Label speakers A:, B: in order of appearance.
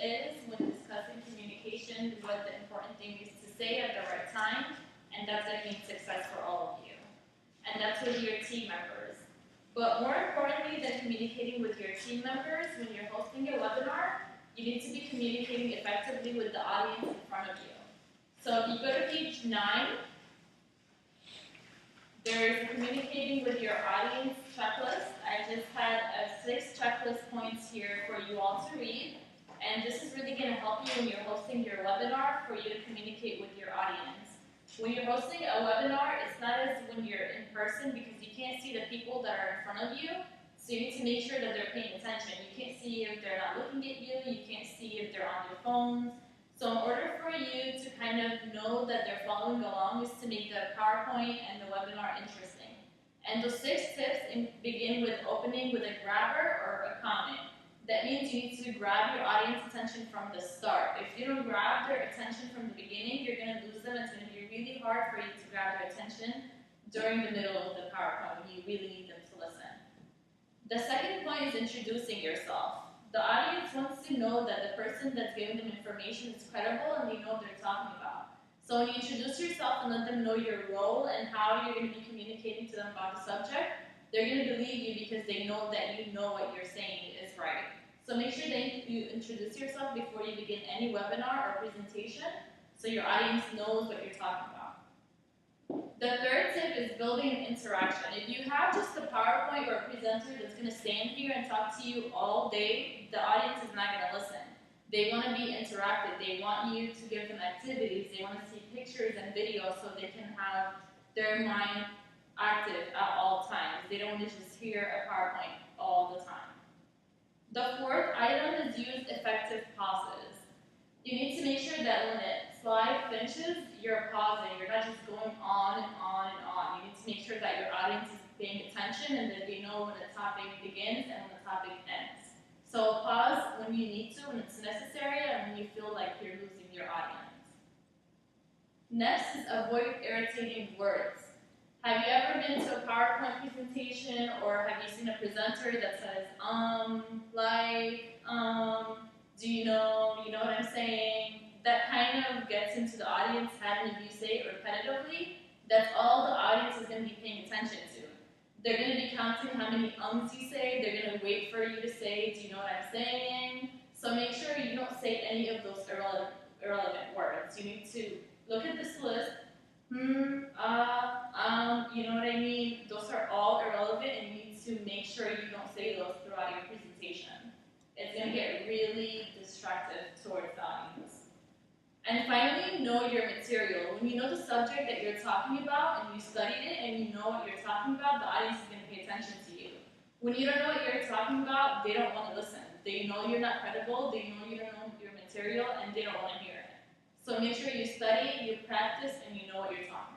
A: is when discussing communication, what the important thing is to say at the right time, and that's going to mean success for all of you. And that's with your team members. But more importantly than communicating with your team members, when you're hosting a webinar, you need to be communicating effectively with the audience in front of you. So if you go to page 9, there's communicating with your audience checklist. I just had 6 checklist points here for you all to read. And this is really going to help you when you're hosting your webinar for you to communicate with your audience. When you're hosting a webinar, it's not as when you're in person because you can't see the people that are in front of you. So you need to make sure that they're paying attention. You can't see if they're not looking at you. You can't see if they're on their phones. So in order for you to kind of know that they're following along is to make the PowerPoint and the webinar interesting. And those 6 tips begin with opening with a grabber or a comment. That means you need to grab your audience attention from the start. If you don't grab their attention from the beginning, you're going to lose them. It's going to be really hard for you to grab their attention during the middle of the PowerPoint when you really need them to listen. The second point is introducing yourself. The audience wants to know that the person that's giving them information is credible and they know what they're talking about. So when you introduce yourself and let them know your role and how you're going to be communicating to them about the subject, they're going to believe you because they know that you know what you're saying is right. So make sure that you introduce yourself before you begin any webinar or presentation so your audience knows what you're talking about. The third tip is building an interaction. If you have just a PowerPoint or a presenter that's going to stand here and talk to you all day, the audience is not going to listen. They want to be interactive. They want you to give them activities. They want to see pictures and videos so they can have their mind active at all times. They don't want to just hear a PowerPoint all the time. The fourth item is use effective pauses. You need to make sure that when a slide finishes, you're pausing. You're not just going on and on and on. You need to make sure that your audience is paying attention and that they know when the topic begins and when the topic ends. So pause when you need to, when it's necessary, and when you feel like you're losing your audience. Next is avoid irritating words. Have you ever been to a PowerPoint presentation or have you seen a presenter that says, do you know what I'm saying? That kind of gets into the audience head, and if you say it repetitively, that's all the audience is going to be paying attention to. They're going to be counting how many you say. They're going to wait for you to say, do you know what I'm saying? So make sure you don't say any of those irrelevant words. You need to look at this list. You know what I mean? Those are all irrelevant, and you need to make sure you don't say those throughout your presentation. It's going to get really distractive towards the audience. And finally, know your material. When you know the subject that you're talking about and you studied it and you know what you're talking about, the audience is going to pay attention to you. When you don't know what you're talking about, they don't want to listen. They know you're not credible, they know you don't know your material, and they don't want to hear it. So make sure you study, you practice, and you know what you're talking about.